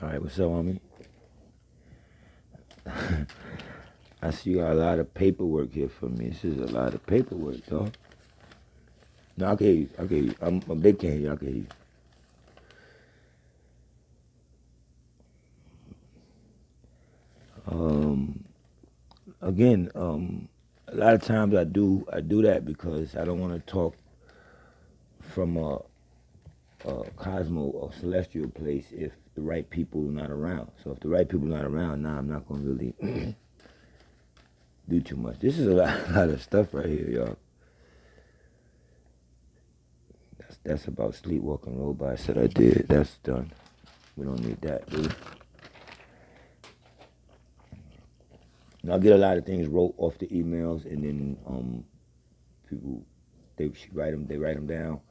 All right, what's up, homie? I see you got a lot of paperwork here for me. This is a lot of paperwork, though. No, I can hear you. I can hear you. They can't hear you. I can hear you. Again, a lot of times I do that because I don't want to talk from a cosmo or celestial place if the right people are not around. So if the right people are not around, now I'm not gonna really do too much. This is a lot of stuff right here, y'all. That's about sleepwalking robots that I did. That's done. We don't need that, dude. I get a lot of things wrote off the emails, and then people they write them down,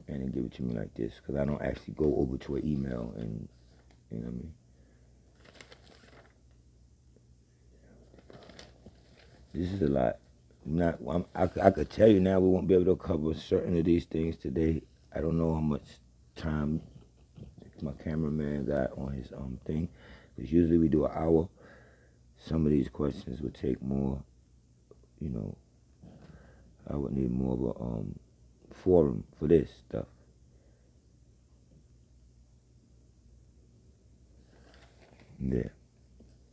and then give it to me like this because I don't actually go over to an email and you know what I mean. This is a lot. I could tell you now we won't be able to cover certain of these things today. I don't know how much time my cameraman got on his thing, because usually we do an hour. Some of these questions would take more, you know, I would need more of a forum for this stuff. Yeah,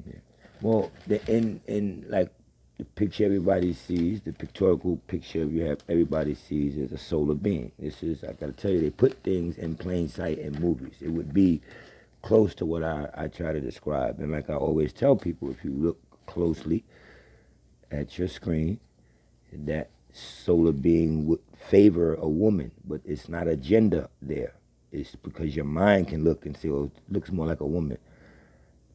yeah. Well, in like the picture everybody sees, the pictorial picture you have everybody sees is a solar being. This is, I gotta tell you, they put things in plain sight in movies. It would be close to what I try to describe. And like I always tell people, if you look closely at your screen, that solar being would favor a woman, but it's not a gender there. It's because your mind can look and say, oh, it looks more like a woman.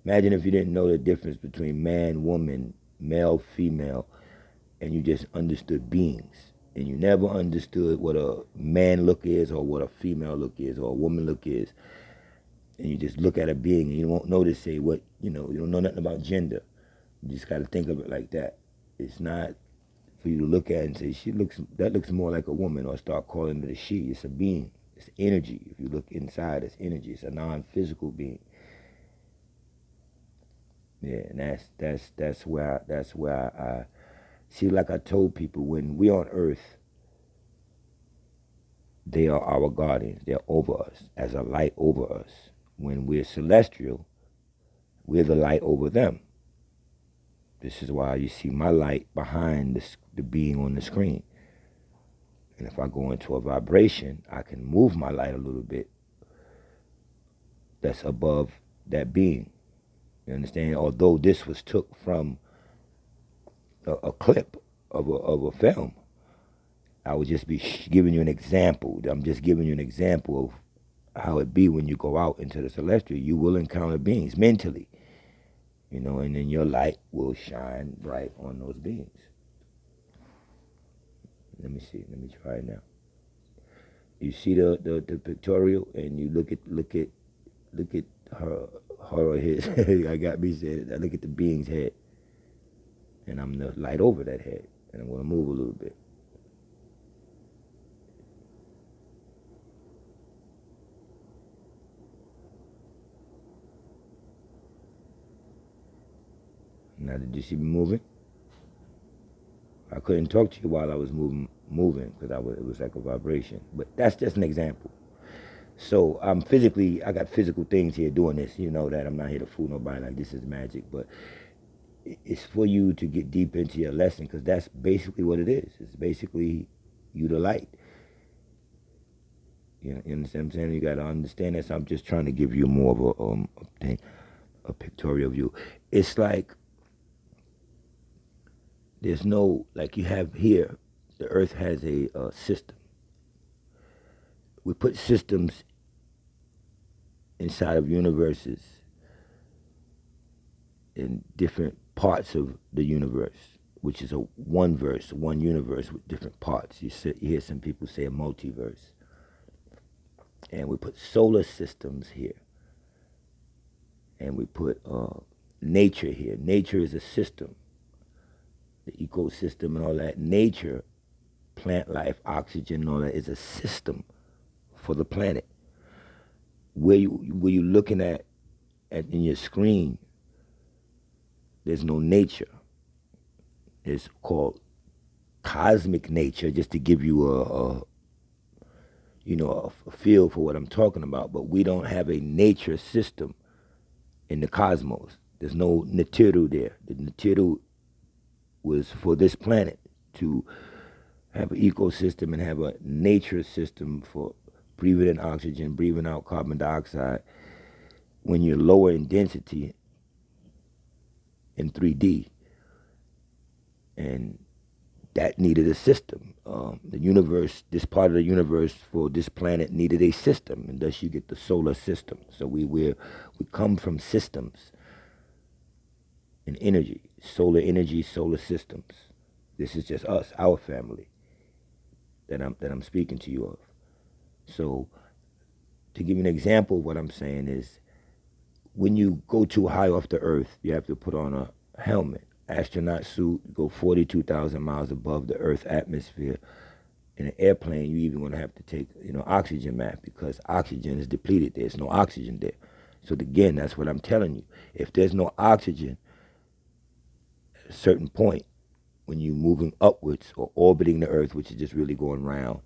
Imagine if you didn't know the difference between man, woman, male, female, and you just understood beings. And you never understood what a man look is or what a female look is or a woman look is. And you just look at a being and you won't know to say what, you don't know nothing about gender. You just got to think of it like that. It's not for you to look at and say, that looks more like a woman, or start calling it a she. It's a being. It's energy. If you look inside, it's energy. It's a non-physical being. Yeah, and that's where I see. Like I told people, when we on Earth, they are our guardians. They're over us, as a light over us. When we're celestial, we're the light over them. This is why you see my light behind the being on the screen. And if I go into a vibration, I can move my light a little bit that's above that being. You understand? Although this was took from a clip of a film, I would just be giving you an example. I'm just giving you an example of how it be when you go out into the celestial. You will encounter beings mentally, and then your light will shine bright on those beings. Let me see. Let me try it now. You see the pictorial, and you look at her or his. I got me saying it. I look at the being's head, and I'm the light over that head, and I'm gonna move a little bit. Now, did you see me moving? I couldn't talk to you while I was moving because it was like a vibration. But that's just an example. So I got physical things here doing this. You know that I'm not here to fool nobody like this is magic, but it's for you to get deep into your lesson, because that's basically what it is. It's basically you the light. You understand what I'm saying? You got to understand that. So I'm just trying to give you more of a pictorial view. It's like there's no, like you have here, the earth has a system. We put systems inside of universes in different parts of the universe, which is a one universe with different parts. You hear some people say a multiverse. And we put solar systems here. And we put nature here. Nature is a system. The ecosystem and all that. Nature, plant life, oxygen and all that is a system for the planet. Where you looking at in your screen, there's no nature. It's called cosmic nature, just to give you a feel for what I'm talking about. But we don't have a nature system in the cosmos. There's no Natiru there. The Natiru was for this planet to have an ecosystem and have a nature system for breathing in oxygen, breathing out carbon dioxide. When you're lower in density in 3D, and that needed a system. The universe, this part of the universe for this planet needed a system, and thus you get the solar system. So we come from systems and energy, solar systems. This is just us, our family, that I'm speaking to you of. So to give you an example of what I'm saying is, when you go too high off the earth, you have to put on a helmet, astronaut suit, go 42,000 miles above the earth atmosphere. In an airplane, you even going to have to take, oxygen mask, because oxygen is depleted. There's no oxygen there. So again, that's what I'm telling you. If there's no oxygen at a certain point, when you're moving upwards or orbiting the earth, which is just really going round,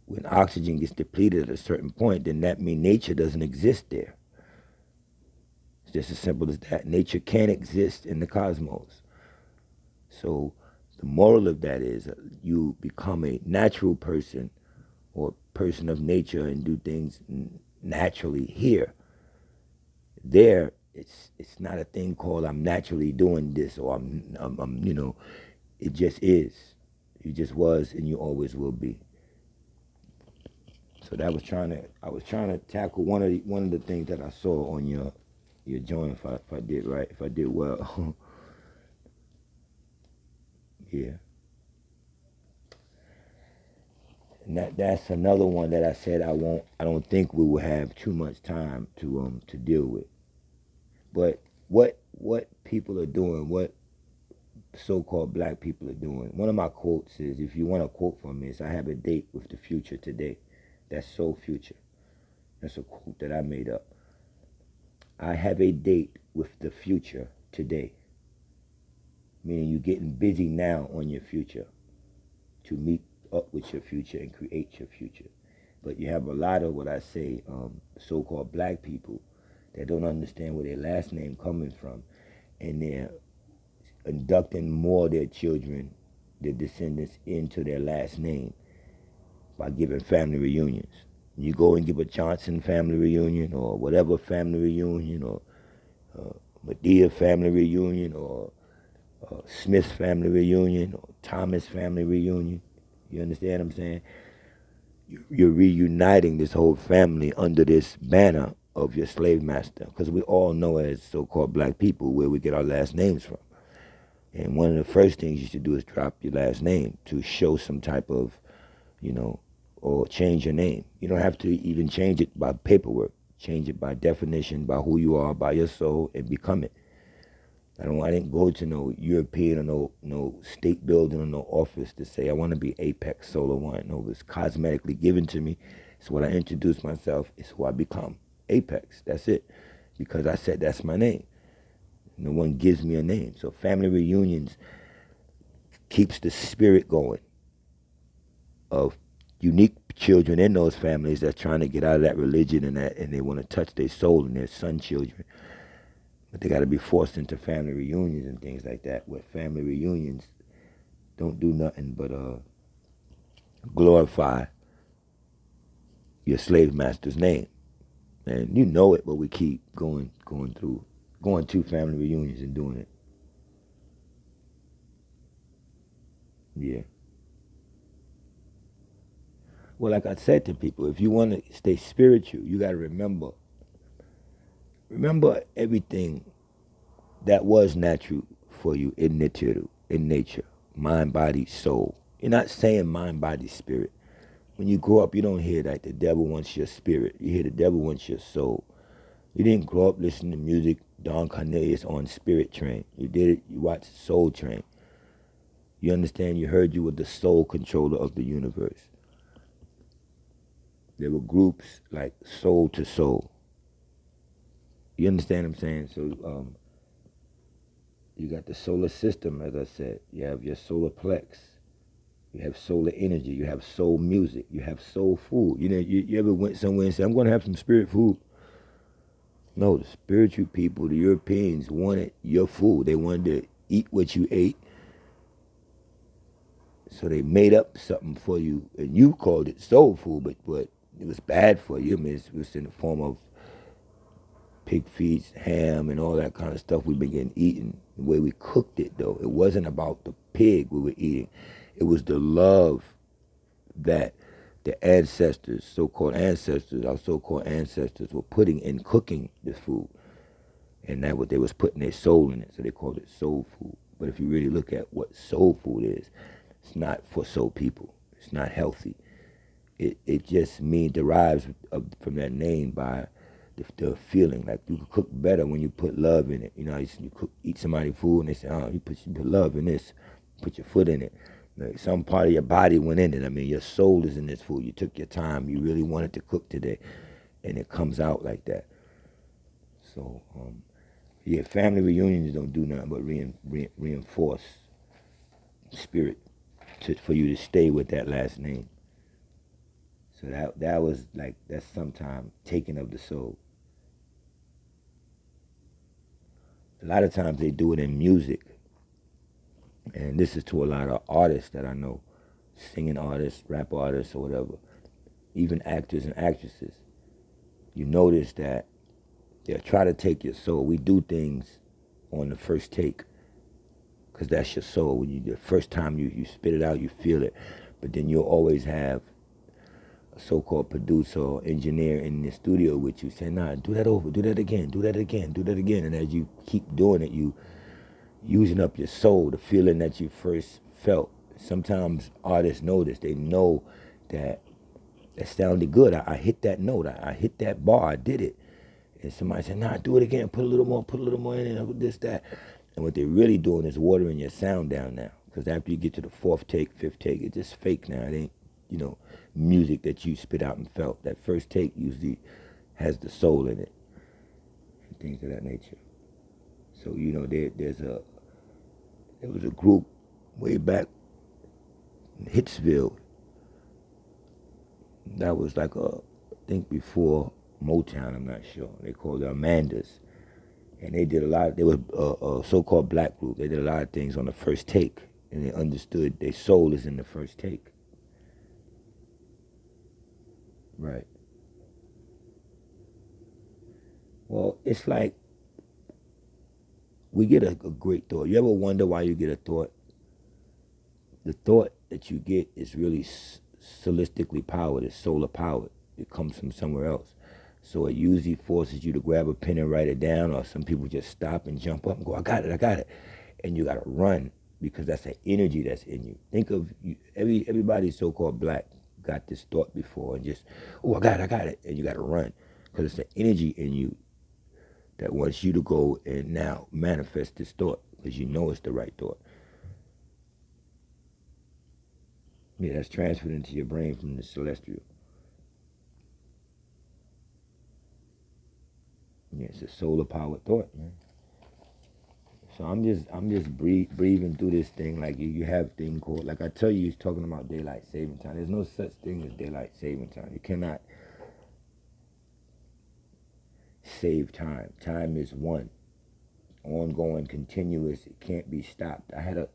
when oxygen gets depleted at a certain point, then that means nature doesn't exist there. It's just as simple as that. Nature can't exist in the cosmos. So the moral of that is, you become a natural person or person of nature and do things naturally here. There, it's not a thing called I'm naturally doing this, or I'm it just is. You just was and you always will be. So I was trying to tackle one of the things that I saw on your joint, if I did right, if I did well. Yeah. And that's another one that I said I don't think we will have too much time to deal with. But what people are doing, what so-called black people are doing. One of my quotes is, if you want a quote from me, is, I have a date with the future today. That's so future. That's a quote that I made up. I have a date with the future today. Meaning you're getting busy now on your future to meet up with your future and create your future. But you have a lot of what I say, so-called black people that don't understand where their last name coming from, and they're inducting more of their children, their descendants, into their last name by giving family reunions. You go and give a Johnson family reunion, or whatever family reunion, or Medea family reunion, or Smith family reunion, or Thomas family reunion. You understand what I'm saying? You're reuniting this whole family under this banner of your slave master, because we all know, as so-called black people, where we get our last names from. And one of the first things you should do is drop your last name to show some type of, or change your name. You don't have to even change it by paperwork. Change it by definition, by who you are, by your soul, and become it. I didn't go to no European or no state building or no office to say I want to be APEXXSOLAR1. No, it was cosmetically given to me. So when I introduce myself, it's who I become. Apex. That's it. Because I said that's my name. No one gives me a name. So family reunions keeps the spirit going of unique children in those families that's trying to get out of that religion and they want to touch their soul and their son children. But they got to be forced into family reunions and things like that, where family reunions don't do nothing but glorify your slave master's name. And you know it, but we keep going to family reunions and doing it. Yeah. Well, like I said to people, if you want to stay spiritual, you got to remember everything that was natural for you in nature, mind, body, soul. You're not saying mind, body, spirit. When you grow up, you don't hear that the devil wants your spirit. You hear the devil wants your soul. You didn't grow up listening to music, Don Cornelius on Spirit Train. You did it, you watched Soul Train. You understand, you heard you were the soul controller of the universe. There were groups like Soul to Soul. You understand what I'm saying? So you got the solar system, as I said. You have your solar plex. You have solar energy. You have soul music. You have soul food. You know, you ever went somewhere and said, I'm going to have some spirit food? No, the spiritual people, the Europeans, wanted your food. They wanted to eat what you ate. So they made up something for you, and you called it soul food, but it was bad for you. I mean, it was in the form of pig feet, ham, and all that kind of stuff we've been getting eaten. The way we cooked it, though, it wasn't about the pig we were eating. It was the love that the ancestors, so-called ancestors, our so-called ancestors, were putting in cooking this food. And that what they was putting their soul in it, so they called it soul food. But if you really look at what soul food is, it's not for soul people. It's not healthy. It just derives from that name by the feeling. Like you can cook better when you put love in it. You know, eat somebody's food and they say, oh, you put love in this, put your foot in it. Like some part of your body went in it. I mean, your soul is in this food. You took your time. You really wanted to cook today, and it comes out like that. So, yeah, family reunions don't do nothing but reinforce spirit for you to stay with that last name. So that was like, that's sometime taking of the soul. A lot of times they do it in music. And this is to a lot of artists that I know, singing artists, rap artists, or whatever, even actors and actresses. You notice that they'll try to take your soul. We do things on the first take because that's your soul. When the first time you spit it out, you feel it. But then you'll always have a so-called producer or engineer in the studio with you saying, nah, do that over, do that again, do that again, do that again. And as you keep doing it, you using up your soul, the feeling that you first felt. Sometimes artists know this. They know that sounded good. I hit that note. I hit that bar. I did it. And somebody said, nah, do it again. Put a little more in it, this, that. And what they're really doing is watering your sound down now. Because after you get to the fourth take, fifth take, it's just fake now. It ain't, music that you spit out and felt. That first take usually has the soul in it. And things of that nature. So, there was a group way back in Hitsville that was like I think before Motown, I'm not sure. They called it Amanda's. And they did a lot, they were a so-called black group. They did a lot of things on the first take. And they understood their soul is in the first take. Right. Well, it's like we get a great thought. You ever wonder why you get a thought? The thought that you get is really solistically powered. It's solar powered. It comes from somewhere else. So it usually forces you to grab a pen and write it down, or some people just stop and jump up and go, I got it. And you got to run because that's the energy that's in you. Think of everybody so-called black got this thought before and just, oh, I got it. And you got to run because it's the energy in you that wants you to go and now manifest this thought because you know it's the right thought. Yeah, that's transferred into your brain from the celestial. Yeah, it's a solar powered thought, man. So I'm just breathing through this thing like you have a thing called, like I tell you, he's talking about daylight saving time. There's no such thing as daylight saving time. You cannot save time. Time is one, ongoing, continuous. It can't be stopped. I had a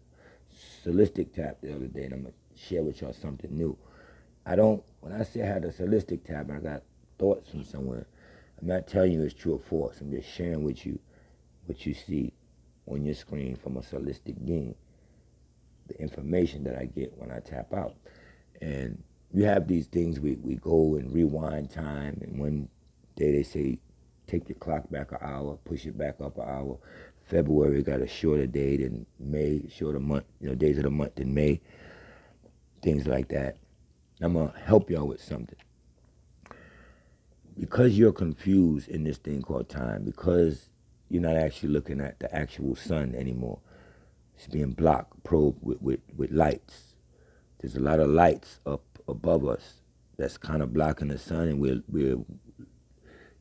SOLISTIC tap the other day, and I'm gonna share with y'all something new. When I say I had a SOLISTIC tap and I got thoughts from somewhere, I'm not telling you it's true or false. I'm just sharing with you what you see on your screen from a SOLISTIC being, the information that I get when I tap out. And you have these things, we go and rewind time, and one day they say, take your clock back an hour, push it back up an hour. February got a shorter day than May, shorter month, days of the month than May, things like that. I'm going to help y'all with something. Because you're confused in this thing called time, because you're not actually looking at the actual sun anymore. It's being blocked, probed with lights. There's a lot of lights up above us that's kind of blocking the sun, and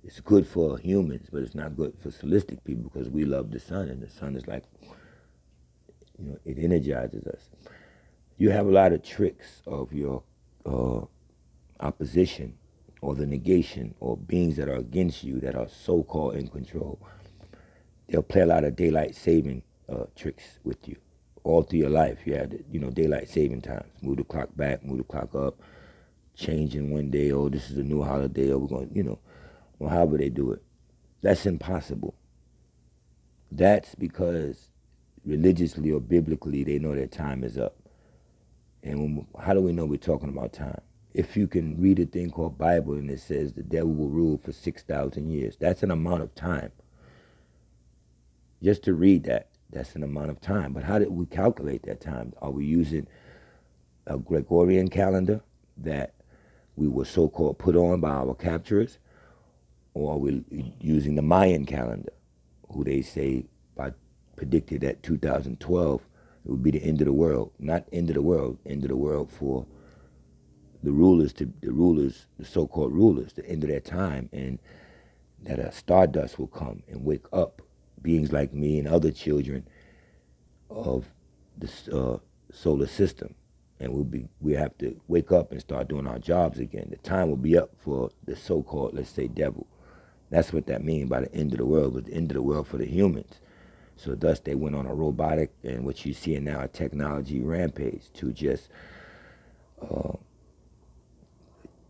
It's good for humans, but it's not good for solistic people because we love the sun, and the sun is like, it energizes us. You have a lot of tricks of your opposition or the negation or beings that are against you that are so-called in control. They'll play a lot of daylight saving tricks with you. All through your life, you had, daylight saving times. Move the clock back, move the clock up, changing one day, oh, this is a new holiday, or we're going, or however they do it. That's impossible. That's because religiously or biblically, they know their time is up. And how do we know we're talking about time? If you can read a thing called Bible and it says the devil will rule for 6,000 years, that's an amount of time. Just to read that, that's an amount of time. But how did we calculate that time? Are we using a Gregorian calendar that we were so-called put on by our capturers? Or are we using the Mayan calendar, who they say predicted that 2012 it would be the end of the world? Not end of the world for the rulers, the so-called rulers, the end of their time, and that a stardust will come and wake up beings like me and other children of the solar system, and we have to wake up and start doing our jobs again. The time will be up for the so-called, let's say, devil. That's what that means by the end of the world, was the end of the world for the humans. So thus they went on a robotic and what you see now a technology rampage to just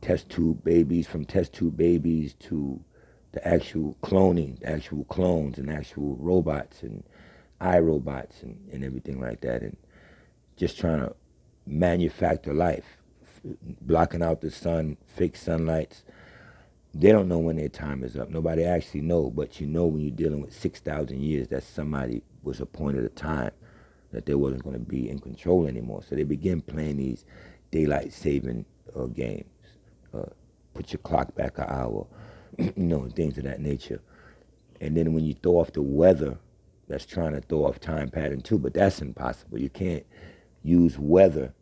test tube babies, from test tube babies to the actual cloning, actual clones and actual robots and iRobots and everything like that, and just trying to manufacture life, blocking out the sun, fake sunlights. They don't know when their time is up. Nobody actually knows, but when you're dealing with 6,000 years that somebody was appointed a time that they wasn't going to be in control anymore. So they begin playing these daylight saving games. Put your clock back an hour, things of that nature. And then when you throw off the weather, that's trying to throw off time pattern too, but that's impossible. You can't use weather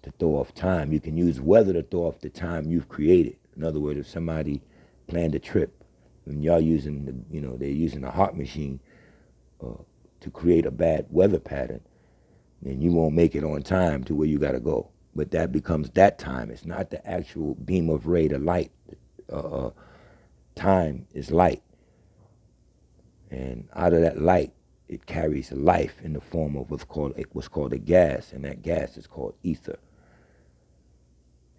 to throw off time. You can use weather to throw off the time you've created. In other words, if somebody planned a trip and y'all using they're using a heart machine to create a bad weather pattern, then you won't make it on time to where you got to go. But that becomes that time. It's not the actual beam of ray, the light. Time is light. And out of that light, it carries life in the form of what's called a gas, and that gas is called ether.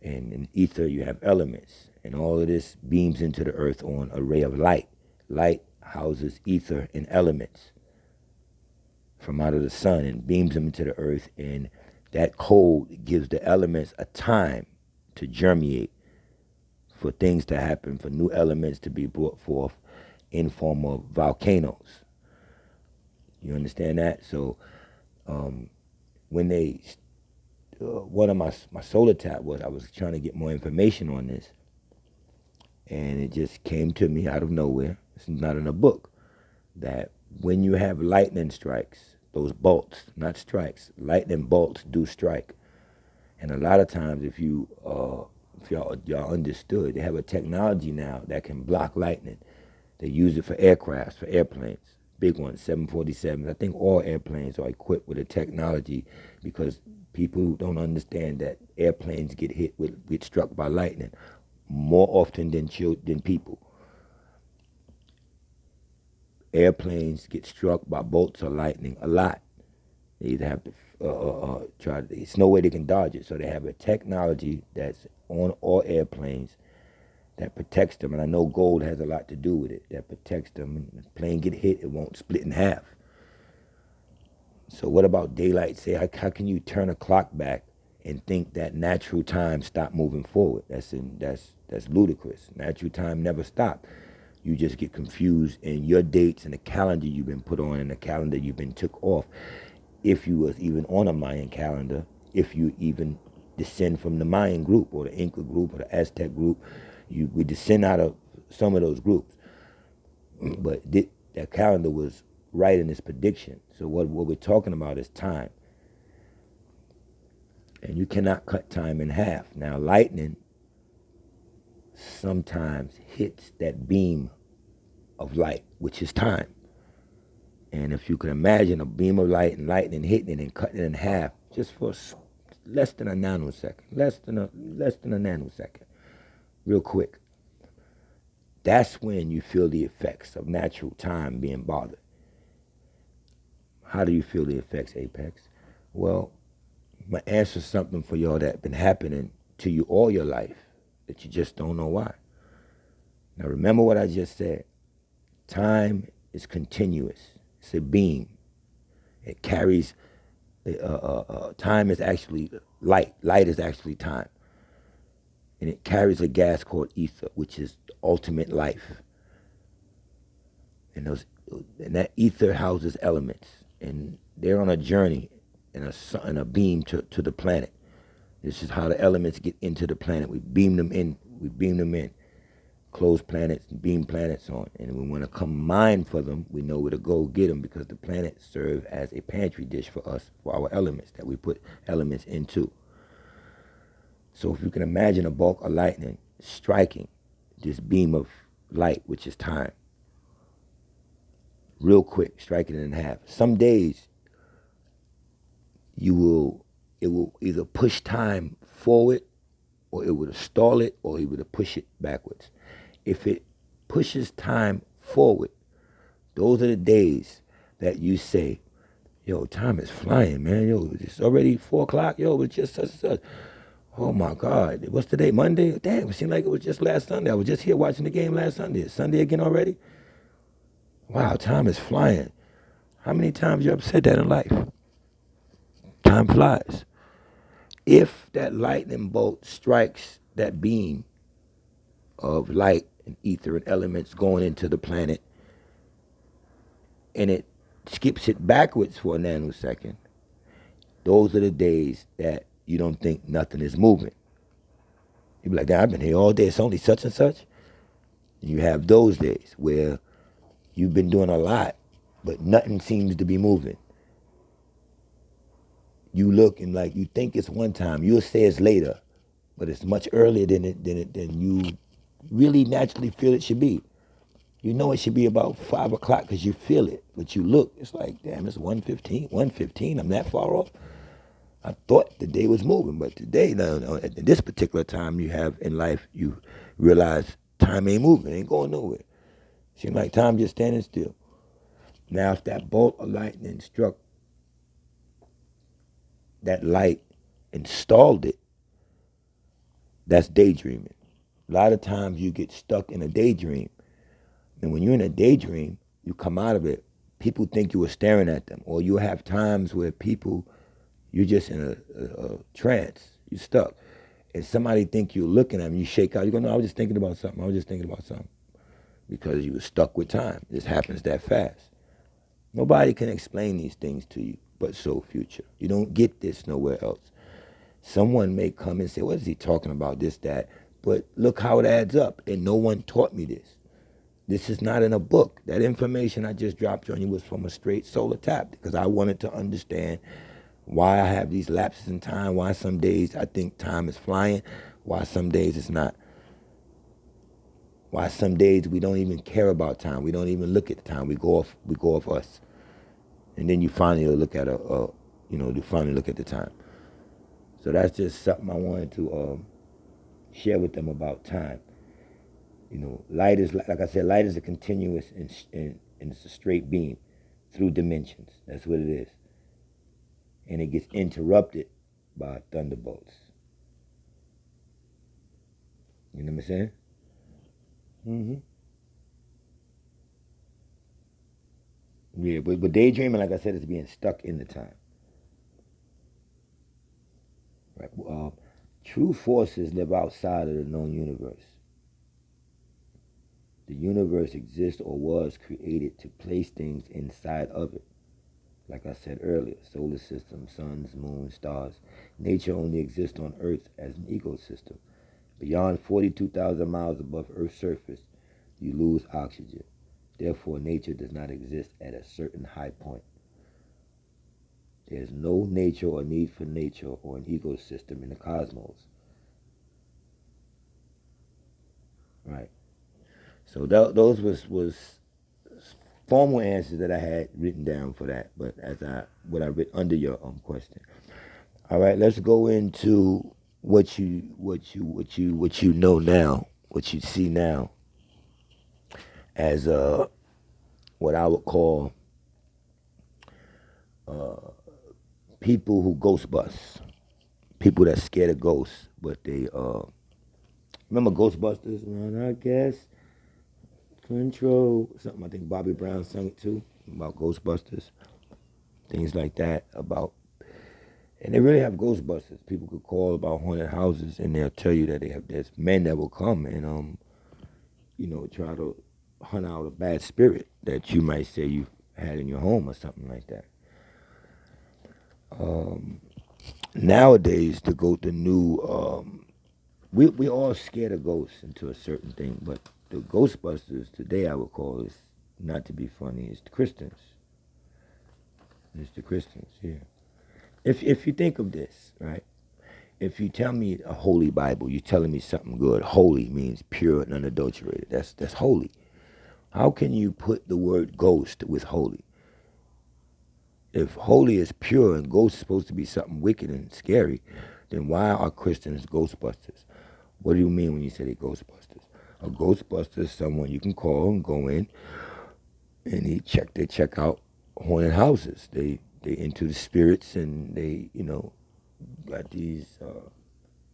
And in ether, you have elements, and all of this beams into the earth on a ray of light. Light houses ether and elements from out of the sun and beams them into the earth, and that code gives the elements a time to germinate, for things to happen, for new elements to be brought forth in form of volcanoes. You understand that? So when they, one of my solar tap was, I was trying to get more information on this, and it just came to me out of nowhere. It's not in a book, that when you have lightning strikes, those bolts, not strikes, lightning bolts do strike. And a lot of times, if y'all understood, they have a technology now that can block lightning. They use it for aircrafts, for airplanes, big ones, 747s. I think all airplanes are equipped with a technology, because people don't understand that airplanes get struck by lightning more often than people. Airplanes get struck by bolts of lightning a lot. They either have to it's no way they can dodge it. So they have a technology that's on all airplanes that protects them. And I know gold has a lot to do with it, that protects them. And if the plane get hit, it won't split in half. So what about daylight? Say, how can you turn a clock back and think that natural time stopped moving forward? That's ludicrous. Natural time never stopped. You just get confused in your dates and the calendar you've been put on and the calendar you've been took off. If you was even on a Mayan calendar, if you even descend from the Mayan group or the Inca group or the Aztec group, we descend out of some of those groups. But that calendar was right in its prediction. So what we're talking about is time. And you cannot cut time in half. Now lightning, sometimes hits that beam of light, which is time. And if you can imagine a beam of light and lightning hitting it and cutting it in half just for less than a nanosecond, less than a nanosecond, real quick, that's when you feel the effects of natural time being bothered. How do you feel the effects, Apex? Well, I'm going to answer something for y'all that's been happening to you all your life that you just don't know why. Now remember what I just said. Time is continuous. It's a beam. It carries, time is actually light. Light is actually time. And it carries a gas called ether, which is ultimate life. And that ether houses elements. And they're on a journey in a beam to the planet. This is how the elements get into the planet. We beam them in. Close planets and beam planets on. And we want to come mine for them. We know where to go get them because the planets serve as a pantry dish for us, for our elements that we put elements into. So if you can imagine a bolt of lightning striking this beam of light, which is time, real quick, striking it in half. Some days it will either push time forward, or it would stall it, or it would push it backwards. If it pushes time forward, those are the days that you say, yo, time is flying, man. Yo, it's already 4 o'clock. Yo, it's just such and such. Oh my God, what's today, Monday? Damn, it seemed like it was just last Sunday. I was just here watching the game last Sunday. It's Sunday again already? Wow, time is flying. How many times you ever said that in life? Time flies. If that lightning bolt strikes that beam of light and ether and elements going into the planet, and it skips it backwards for a nanosecond, those are the days that you don't think nothing is moving. You be like, damn, I've been here all day. It's only such and such. And you have those days where you've been doing a lot, but nothing seems to be moving. You look and like you think it's one time. You'll say it's later, but it's much earlier than you really naturally feel it should be. You know it should be about 5 o'clock because you feel it, but you look, it's like, damn, it's 1:15, I'm that far off. I thought the day was moving, but today, at this particular time you have in life, you realize time ain't moving, ain't going nowhere. Seems like time just standing still. Now, if that bolt of lightning struck that light and stalled it, that's daydreaming. A lot of times you get stuck in a daydream. And when you're in a daydream, you come out of it, people think you were staring at them. Or you have times where you're just in a trance, you're stuck. And somebody think you're looking at them, you shake out, you go, no, I was just thinking about something. Because you were stuck with time. This happens that fast. Nobody can explain these things to you but Soul Future. You don't get this nowhere else. Someone may come and say, what is he talking about, this, that? But look how it adds up, and no one taught me this. This is not in a book. That information I just dropped on you was from a straight solar tap because I wanted to understand why I have these lapses in time, why some days I think time is flying, why some days it's not. Why some days we don't even care about time. We don't even look at the time. We go off us. And then you finally look at you finally look at the time. So that's just something I wanted to share with them about time. Light is, like I said, light is a continuous and it's a straight beam through dimensions. That's what it is. And it gets interrupted by thunderbolts. You know what I'm saying? Mm-hmm. Yeah, but daydreaming, like I said, is being stuck in the time. Right? True forces live outside of the known universe. The universe exists or was created to place things inside of it. Like I said earlier, solar system, suns, moons, stars. Nature only exists on Earth as an ecosystem. Beyond 42,000 miles above Earth's surface, you lose oxygen. Therefore, nature does not exist at a certain high point. There is no nature or need for nature or an ecosystem in the cosmos. right? So those was formal answers that I had written down for that. But what I read under your question. All right, let's go into what you know now, what you see now as what I would call people who ghost bust. People that scared of ghosts, but they remember Ghostbusters? Man, I guess control something. I think Bobby Brown sung it too about Ghostbusters, things like that. And they really have Ghostbusters. People could call about haunted houses, and they'll tell you that there's men that will come and try to hunt out a bad spirit that you might say you had in your home or something like that. Nowadays, the new we all scared of ghosts into a certain thing, but the Ghostbusters today I would call is not to be funny. It's the Christians. It's the Christians. Yeah. If you think of this, right? If you tell me a holy Bible, you're telling me something good. Holy means pure and unadulterated. That's holy. How can you put the word ghost with holy? If holy is pure and ghost is supposed to be something wicked and scary, then why are Christians Ghostbusters? What do you mean when you say they're Ghostbusters? A Ghostbuster is someone you can call and go in, and they check out haunted houses. They into the spirits, and they got these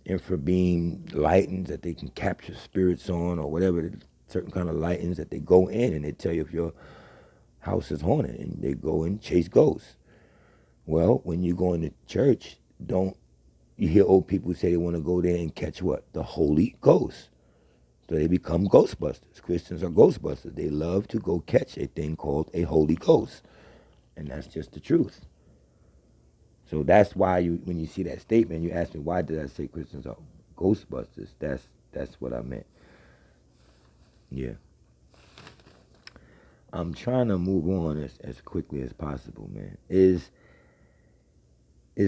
infrabeam lightings that they can capture spirits on, or whatever, certain kind of lightings that they go in and they tell you if your house is haunted, and they go and chase ghosts. Well, when you go into church, don't you hear old people say they want to go there and catch what? The Holy Ghost. So they become Ghostbusters. Christians are Ghostbusters. They love to go catch a thing called a Holy Ghost. And that's just the truth. So that's why when you see that statement, you ask me, why did I say Christians are Ghostbusters? That's what I meant. Yeah. I'm trying to move on as quickly as possible, man. Is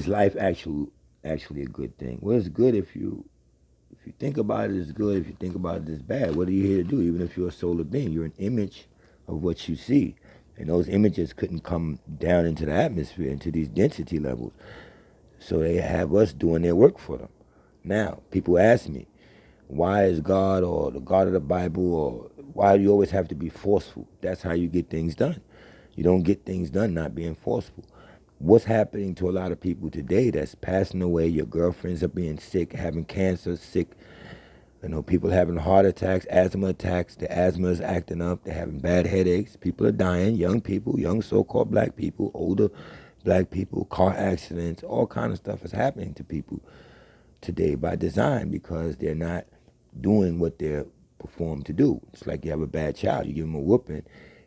life actually a good thing? Well, it's good if you think about it, it's good. If you think about it, it's bad. What are you here to do? Even if you're a solar being, you're an image of what you see. And those images couldn't come down into the atmosphere, into these density levels. So they have us doing their work for them. Now, people ask me, why is God or the God of the Bible, or why do you always have to be forceful? That's how you get things done. You don't get things done not being forceful. What's happening to a lot of people today that's passing away? Your girlfriends are being sick, having cancer, sick. People having heart attacks, asthma attacks. The asthma is acting up. They're having bad headaches. People are dying. Young people, young so-called black people, older black people, car accidents, all kind of stuff is happening to people today by design because they're not doing what they're performed to do. It's like you have a bad child. You give him a whooping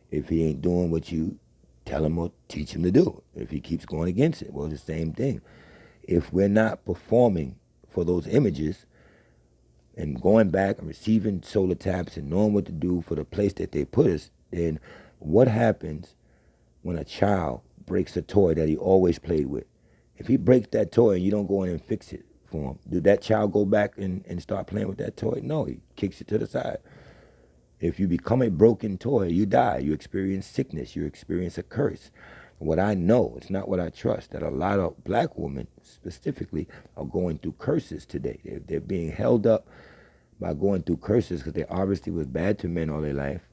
if he ain't doing what you tell him or teach him to do. If he keeps going against it, well, it's the same thing. If we're not performing for those images and going back and receiving solar taps and knowing what to do for the place that they put us, then what happens when a child breaks a toy that he always played with? If he breaks that toy and you don't go in and fix it for him, did that child go back and start playing with that toy? No, he kicks it to the side. If you become a broken toy, you die. You experience sickness. You experience a curse. What I know, it's not what I trust, that a lot of black women specifically are going through curses today. They're being held up by going through curses because they obviously was bad to men all their life.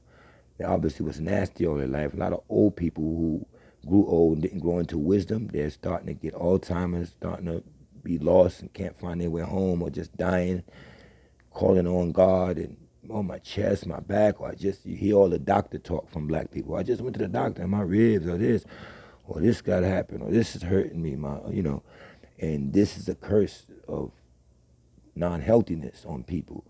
They obviously was nasty all their life. A lot of old people who grew old and didn't grow into wisdom, they're starting to get Alzheimer's, starting to be lost and can't find their way home, or just dying, calling on God and on my chest, my back, or you hear all the doctor talk from black people. I just went to the doctor and my ribs, or this got to happen, or this is hurting me, and this is a curse of non-healthiness on people.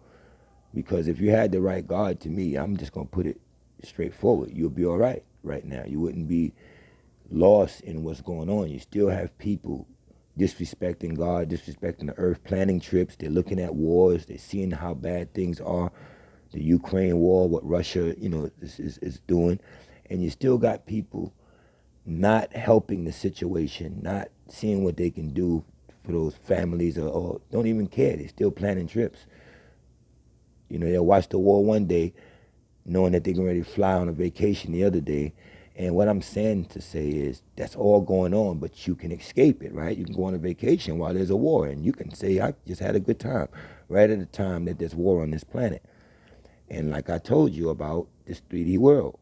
Because if you had the right God, to me, I'm just going to put it straightforward, you'll be all right now. You wouldn't be lost in what's going on. You still have people disrespecting God, disrespecting the earth, planning trips. They're looking at wars. They're seeing how bad things are. The Ukraine war, what Russia, is doing. And you still got people not helping the situation, not seeing what they can do for those families, or don't even care. They're still planning trips. You know, they'll watch the war one day, knowing that they're getting ready to fly on a vacation the other day. And what I'm saying to say is that's all going on, but you can escape it, right? You can go on a vacation while there's a war, and you can say, I just had a good time, right at the time that there's war on this planet. And like I told you about this 3D world,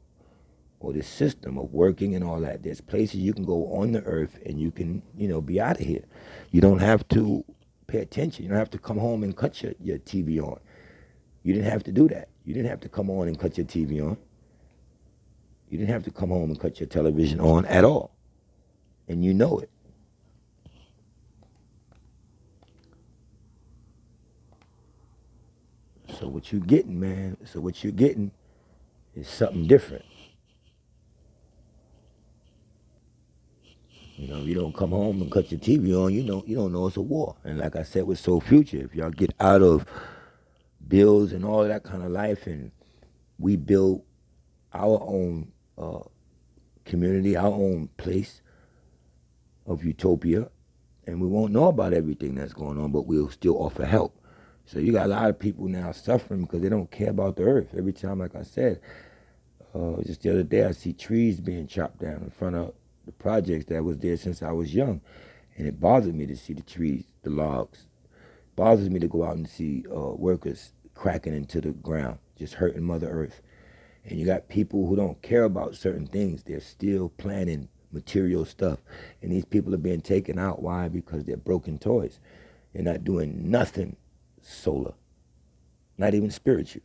or this system of working and all that, there's places you can go on the earth and you can, you know, be out of here. You don't have to pay attention. You don't have to come home and cut your TV on. You didn't have to do that. You didn't have to come on and cut your TV on. You didn't have to come home and cut your television on at all. And you know it. So what you're getting, man, is something different. You know, you don't come home and cut your TV on, you don't know it's a war. And like I said with Soul Future, if y'all get out of bills and all that kind of life, and we build our own community, our own place of utopia, and we won't know about everything that's going on, but we'll still offer help. So you got a lot of people now suffering because they don't care about the earth. Every time, like I said, just the other day, I see trees being chopped down in front of the projects that was there since I was young. And it bothers me to see the trees, the logs. It bothers me to go out and see workers cracking into the ground, just hurting Mother Earth. And you got people who don't care about certain things. They're still planning material stuff. And these people are being taken out. Why? Because they're broken toys. They're not doing nothing solar, not even spiritual.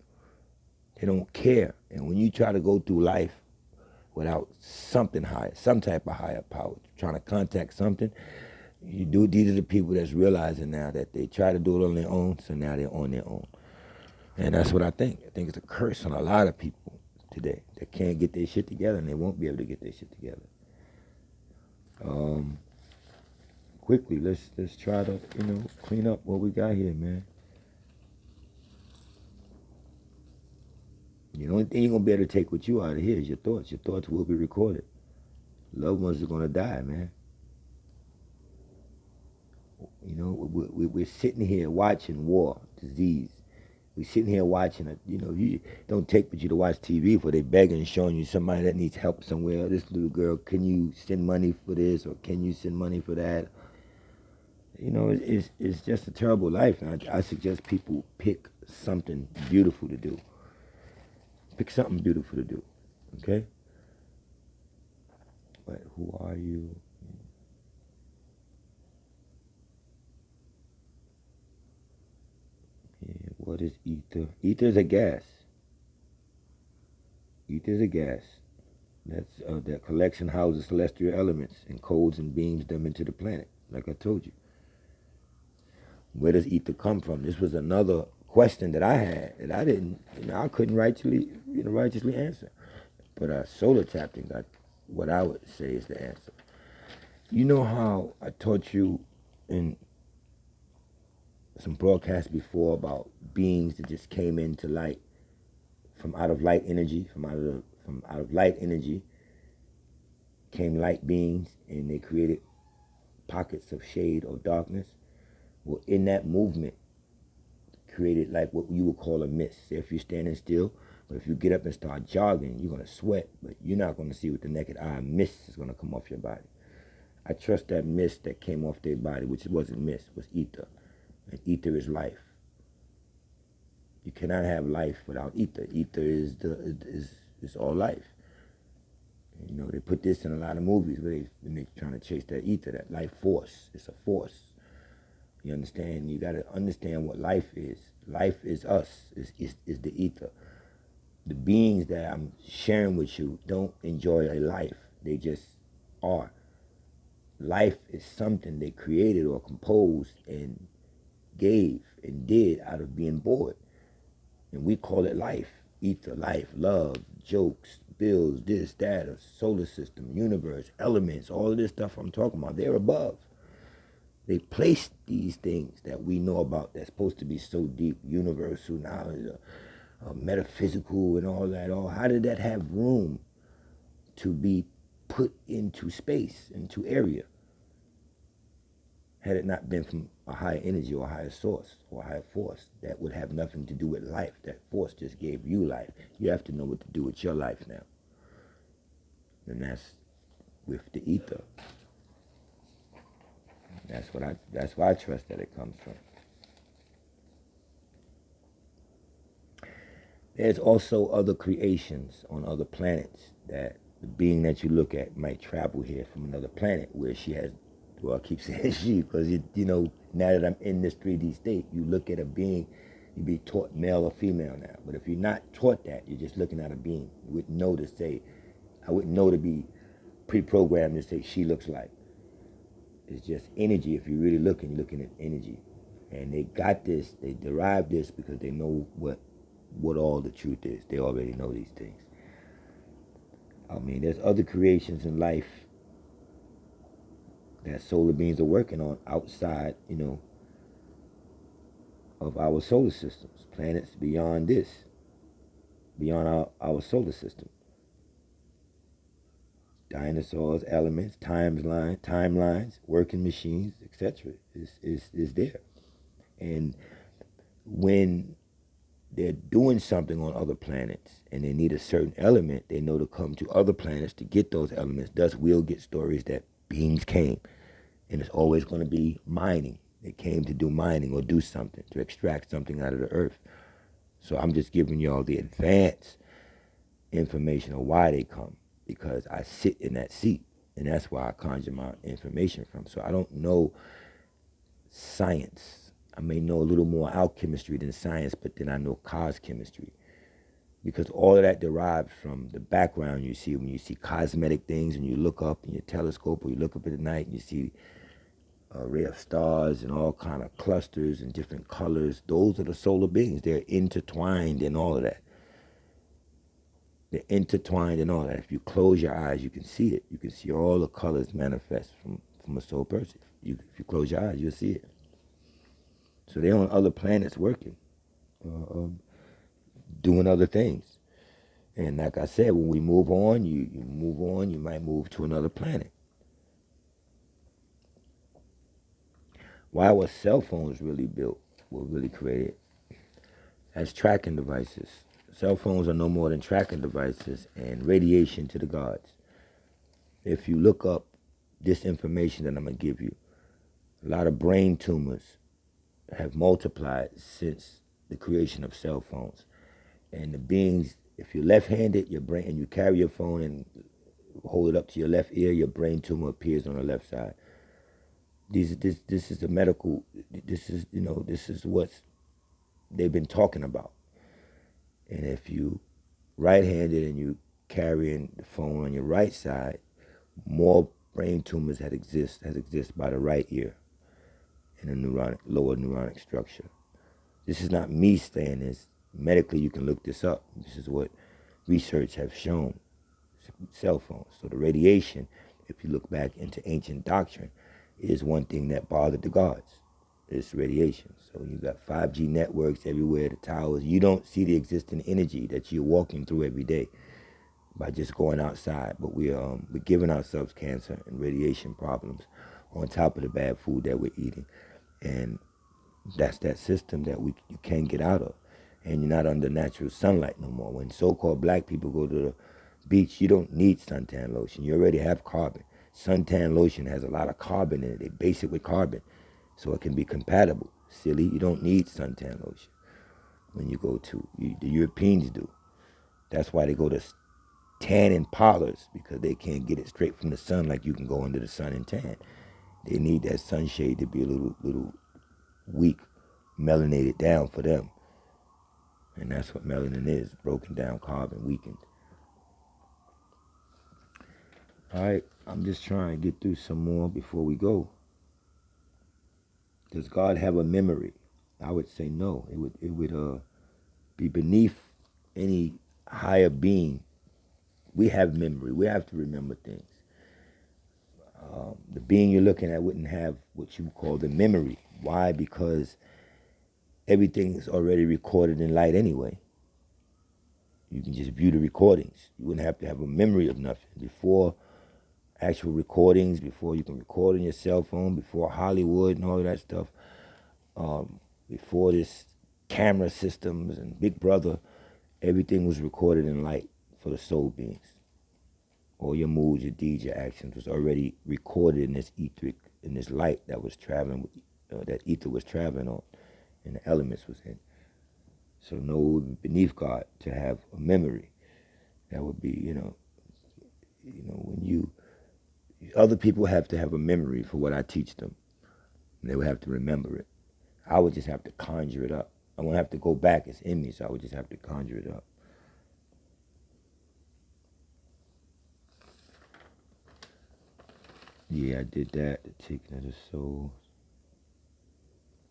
They don't care. And when you try to go through life without something higher, some type of higher power, trying to contact something, these are the people that's realizing now that they try to do it on their own, so now they're on their own. And that's what I think. I think it's a curse on a lot of people today that can't get their shit together, and they won't be able to get their shit together. Quickly, let's try to, clean up what we got here, man. The only thing you're going to be able to take with you out of here is your thoughts. Your thoughts will be recorded. Loved ones are going to die, man. You know, we're sitting here watching war, disease. We're sitting here watching, you don't take with you to watch TV for they begging and showing you somebody that needs help somewhere. This little girl, can you send money for this, or can you send money for that? You know, it's just a terrible life. And I suggest people pick something beautiful to do. Pick something beautiful to do, okay? But who are you? Yeah, what is ether? Ether is a gas. Ether is a gas. That collection houses celestial elements, encodes and beams them into the planet, like I told you. Where does ether come from? This was another question that I had that I didn't, I couldn't righteously answer. But I solar tapped and got what I would say is the answer. You know how I taught you in some broadcasts before about beings that just came into light from out of light energy, from out of light energy came light beings, and they created pockets of shade or darkness. Well, in that movement, created like what you would call a mist. Say if you're standing still, but if you get up and start jogging, you're gonna sweat, but you're not gonna see with the naked eye. Mist is gonna come off your body. I trust that mist that came off their body, which wasn't mist, was ether. And ether is life. You cannot have life without ether. Ether is all life. You know, they put this in a lot of movies where they're trying to chase that ether, that life force. It's a force. You understand? You got to understand what life is. Life is us, is the ether. The beings that I'm sharing with you don't enjoy a life. They just are. Life is something they created or composed and gave and did out of being bored. And we call it life. Ether, life, love, jokes, bills, this, that, a solar system, universe, elements, all of this stuff I'm talking about, they're above. They placed these things that we know about that's supposed to be so deep, universal knowledge, metaphysical and all that. How did that have room to be put into space, into area? Had it not been from a higher energy or a higher source or a higher force, that would have nothing to do with life. That force just gave you life. You have to know what to do with your life now. And that's with the ether. That's why I trust that it comes from. There's also other creations on other planets that the being that you look at might travel here from another planet where she has, well, I keep saying she because, now that I'm in this 3D state, you look at a being, you be taught male or female now. But if you're not taught that, you're just looking at a being. You wouldn't know to say, I wouldn't know to be pre-programmed to say she looks like. It's just energy. If you're really looking, you're looking at energy. And they got this, they derived this because they know what all the truth is. They already know these things. I mean, there's other creations in life that solar beings are working on outside, of our solar systems. Planets beyond this, beyond our solar system. Dinosaurs, elements, timelines, working machines, etc. is there. And when they're doing something on other planets and they need a certain element, they know to come to other planets to get those elements. Thus, we'll get stories that beings came. And it's always going to be mining. They came to do mining or do something, to extract something out of the earth. So I'm just giving y'all the advanced information of why they come, because I sit in that seat. And that's why I conjure my information from. So I don't know science. I may know a little more alchemistry than science, but then I know cos chemistry. Because all of that derives from the background you see when you see cosmetic things and you look up in your telescope or you look up at night and you see a array of stars and all kind of clusters and different colors. Those are the solar beings. They're intertwined in all of that. They're intertwined in all that. If you close your eyes, you can see it. You can see all the colors manifest from a soul person. If you close your eyes, you'll see it. So they're on other planets working, doing other things. And like I said, when we move on, you move on, you might move to another planet. Why were cell phones really built, were really created? As tracking devices. Cell phones are no more than tracking devices and radiation to the gods. If you look up this information that I'm going to give you, a lot of brain tumors have multiplied since the creation of cell phones. And the beings, if you're left-handed, your brain, and you carry your phone and hold it up to your left ear, your brain tumor appears on the left side. This is the medical, this is what they've been talking about. And if you right-handed and you carrying the phone on your right side, more brain tumors has exist by the right ear in the lower neuronic structure. This is not me saying this. Medically, you can look this up. This is what research has shown. Cell phones. So the radiation, if you look back into ancient doctrine, is one thing that bothered the gods. It's radiation. So you got 5G networks everywhere, the towers. You don't see the existing energy that you're walking through every day by just going outside. But we're giving ourselves cancer and radiation problems on top of the bad food that we're eating. And that's that system that you can't get out of. And you're not under natural sunlight no more. When so-called black people go to the beach, you don't need suntan lotion. You already have carbon. Suntan lotion has a lot of carbon in it. They base it with carbon so it can be compatible. Silly, you don't need suntan lotion when you go to, the Europeans do. That's why they go to tanning parlors, because they can't get it straight from the sun like you can go under the sun and tan. They need that sunshade to be a little weak, melanated down for them. And that's what melanin is, broken down carbon, weakened. All right, I'm just trying to get through some more before we go. Does God have a memory? I would say no. It would be beneath any higher being. We have memory. We have to remember things. The being you're looking at wouldn't have what you call the memory. Why? Because everything is already recorded in light anyway. You can just view the recordings. You wouldn't have to have a memory of nothing. Before actual recordings, before you can record on your cell phone, before Hollywood and all of that stuff, before this camera systems and Big Brother, everything was recorded in light for the soul beings. All your moves, your deeds, your actions was already recorded in this etheric, in this light that was traveling, that ether was traveling on, and the elements was in. So no, beneath God to have a memory. That would be, when you, other people have to have a memory for what I teach them. And they would have to remember it. I would just have to conjure it up. I won't have to go back, it's in me, so I would just have to conjure it up. Yeah, I did that, the taking of the soul.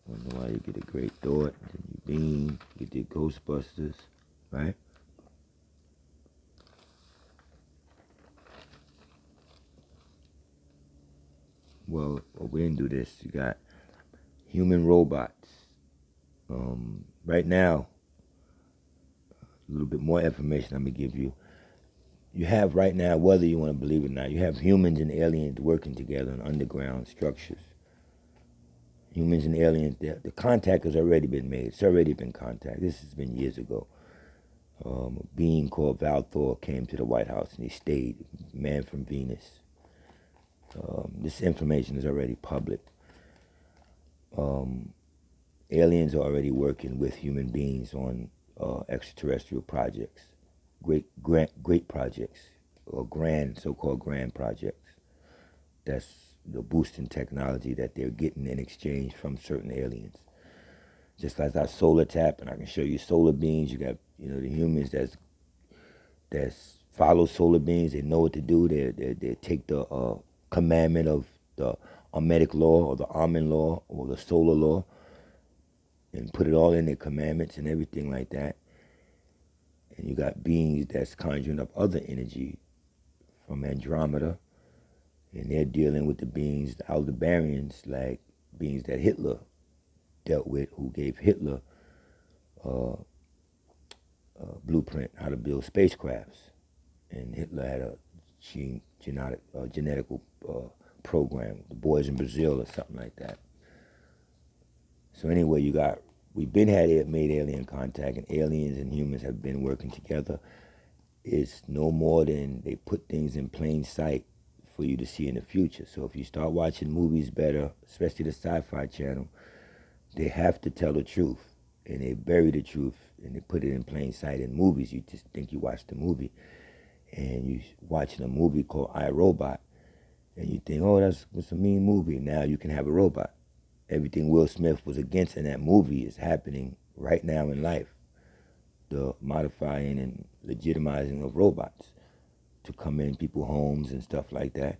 Wonder why you get a great thought, then you beam, you did Ghostbusters, right? Well, we didn't do this. You got human robots. Right now, a little bit more information I'm going to give you. You have right now, whether you want to believe it or not, you have humans and aliens working together in underground structures. Humans and aliens, the contact has already been made. It's already been contact. This has been years ago. A being called Valthor came to the White House and he stayed, man from Venus. This information is already public. Aliens are already working with human beings on extraterrestrial projects, great projects, or so-called grand projects. That's the boosting technology that they're getting in exchange from certain aliens. Just like that solar tap, and I can show you solar beings. You got, the humans that's follow solar beings. They know what to do. They take the commandment of the Hermetic law or the Amen law or the solar law and put it all in their commandments and everything like that. And you got beings that's conjuring up other energy from Andromeda, and they're dealing with the beings, the Aldebarans, like beings that Hitler dealt with, who gave Hitler a blueprint how to build spacecrafts. And Hitler had a genetical program, the boys in Brazil or something like that. So anyway, we've been made alien contact, and aliens and humans have been working together. It's no more than they put things in plain sight for you to see in the future. So if you start watching movies better, especially the Sci-Fi Channel, they have to tell the truth, and they bury the truth, and they put it in plain sight in movies. You just think you watched the movie, and you're watching a movie called I, Robot, and you think, oh, that's a mean movie. Now you can have a robot. Everything Will Smith was against in that movie is happening right now in life. The modifying and legitimizing of robots to come in people's homes and stuff like that.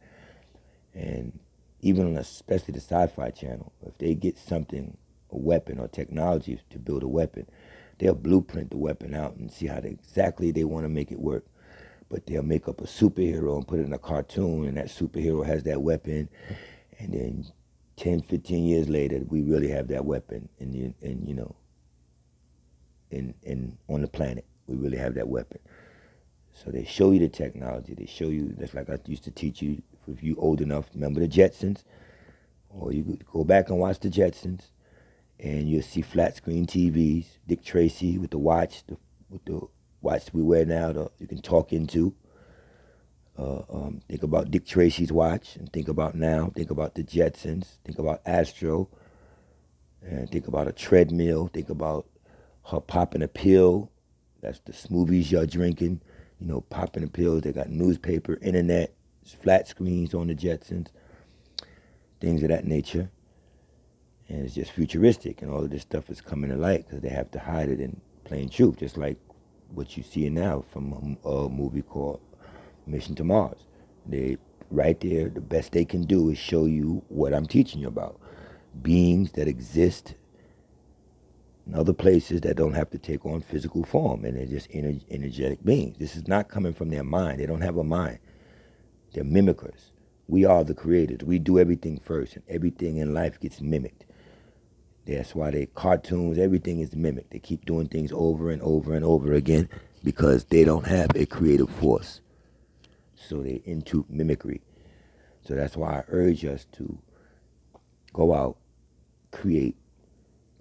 And even on especially the Sci-Fi Channel, if they get something, a weapon or technology to build a weapon, they'll blueprint the weapon out and see how exactly they want to make it work. But they'll make up a superhero and put it in a cartoon, and that superhero has that weapon, and then 10, 15 years later, we really have that weapon on the planet. We really have that weapon. So they show you the technology. They show you, that's like I used to teach you, if you old enough, remember the Jetsons? Or you could go back and watch the Jetsons, and you'll see flat screen TVs, Dick Tracy with the watch, with the watch we wear now, you can talk into. Think about Dick Tracy's watch, and think about now. Think about the Jetsons. Think about Astro. And think about a treadmill. Think about her popping a pill. That's the smoothies you're drinking. Popping the pills. They got newspaper, internet, flat screens on the Jetsons. Things of that nature. And it's just futuristic. And all of this stuff is coming to light because they have to hide it in plain truth. Just like what you see now from a movie called Mission to Mars. They right there, the best they can do is show you what I'm teaching you about. Beings that exist in other places that don't have to take on physical form, and they're just energetic beings. This is not coming from their mind. They don't have a mind. They're mimickers. We are the creators. We do everything first, and everything in life gets mimicked. That's why they cartoons, everything is mimicked. They keep doing things over and over and over again because they don't have a creative force. So they're into mimicry. So that's why I urge us to go out, create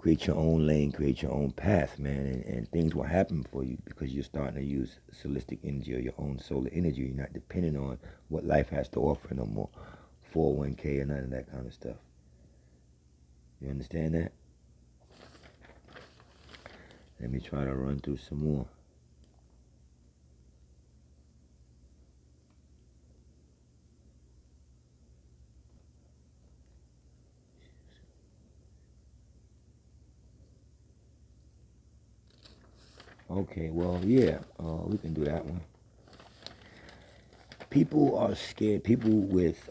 your own lane, create your own path, man, and things will happen for you because you're starting to use solistic energy or your own solar energy. You're not depending on what life has to offer no more, 401k or none of that kind of stuff. You understand that? Let me try to run through some more. Okay, well, yeah, we can do that one. People are scared. People with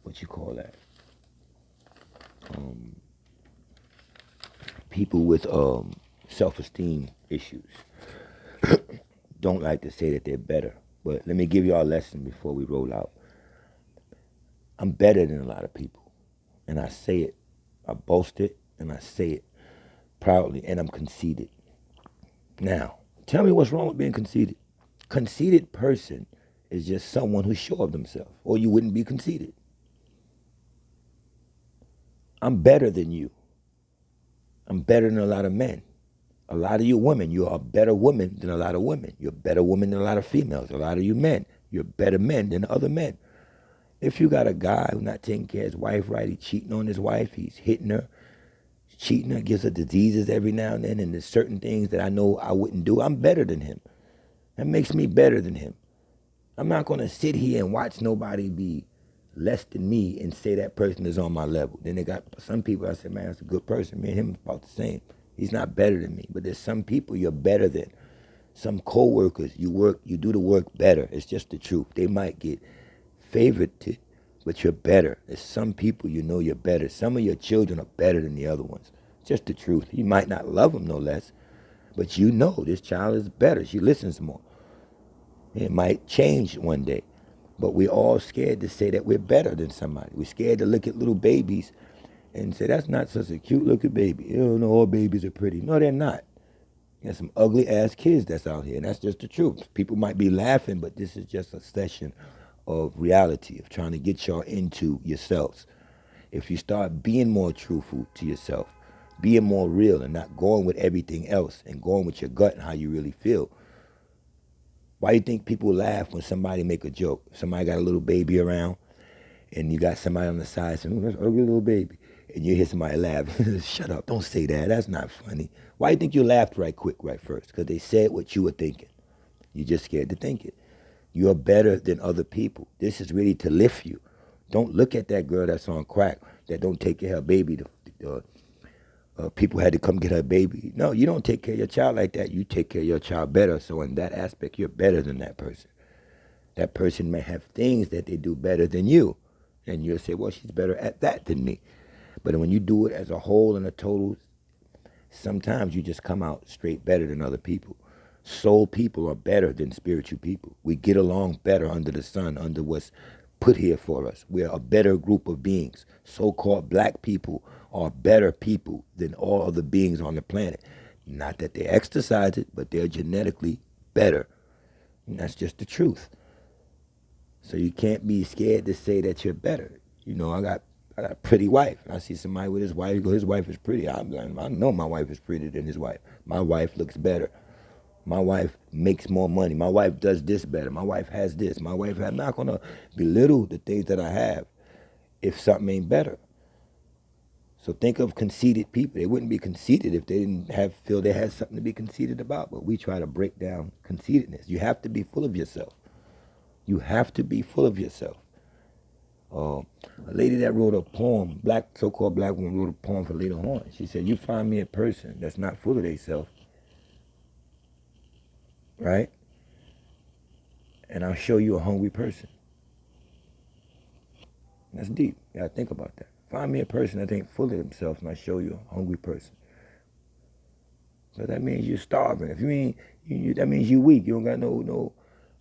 what you call that? People with self-esteem issues don't like to say that they're better. But let me give you all a lesson before we roll out. I'm better than a lot of people, and I say it. I boast it, and I say it proudly, and I'm conceited. Now, tell me what's wrong with being conceited. Conceited person is just someone who's sure of themselves, or you wouldn't be conceited. I'm better than you. I'm better than a lot of men. A lot of you women, you're a better woman than a lot of women. You're a better woman than a lot of females. A lot of you men, you're better men than other men. If you got a guy who's not taking care of his wife right, he's cheating on his wife, he's hitting her, cheating her, gives her diseases every now and then, and there's certain things that I know I wouldn't do, I'm better than him. That makes me better than him. I'm not going to sit here and watch nobody be less than me and say that person is on my level. Then they got some people, I say, man, that's a good person. Me and him is about the same. He's not better than me. But there's some people you're better than. Some co-workers, you do the work better. It's just the truth. They might get favorited, but you're better. There's some people you know you're better. Some of your children are better than the other ones. It's just the truth. You might not love them no less, but you know this child is better. She listens more. It might change one day, but we're all scared to say that we're better than somebody. We're scared to look at little babies and say, that's not such a cute looking baby. You don't know all babies are pretty. No, they're not. There's some ugly ass kids that's out here, and that's just the truth. People might be laughing, but this is just a session of reality, of trying to get y'all into yourselves. If you start being more truthful to yourself, being more real and not going with everything else and going with your gut and how you really feel. Why do you think people laugh when somebody make a joke? Somebody got a little baby around and you got somebody on the side saying, oh, that's an ugly little baby. And you hear somebody laugh. Shut up, don't say that, that's not funny. Why do you think you laughed right quick, right first? Because they said what you were thinking. You're just scared to think it. You're better than other people. This is really to lift you. Don't look at that girl that's on crack, that don't take care of her baby. People had to come get her baby. No, you don't take care of your child like that. You take care of your child better. So in that aspect, you're better than that person. That person may have things that they do better than you. And you'll say, well, she's better at that than me. But when you do it as a whole and a total, sometimes you just come out straight better than other people. Soul people are better than spiritual people. We get along better under the sun, under what's put here for us. We're a better group of beings. So-called black people are better people than all other beings on the planet. Not that they exercise it, but they're genetically better. And that's just the truth. So you can't be scared to say that you're better. You know, I got a pretty wife. I see somebody with his wife, his wife is pretty. I know my wife is prettier than his wife. My wife looks better. My wife makes more money. My wife does this better. My wife has this. I'm not going to belittle the things that I have if something ain't better. So think of conceited people. They wouldn't be conceited if they didn't feel they had something to be conceited about. But we try to break down conceitedness. You have to be full of yourself. You have to be full of yourself. A lady that wrote a poem, so-called black woman wrote a poem for Leda Horne. She said, you find me a person that's not full of themselves, right? And I'll show you a hungry person. That's deep. You gotta think about that. Find me a person that ain't full of themselves and I'll show you a hungry person. So that means you're starving. If you ain't, that means you're weak. You don't got no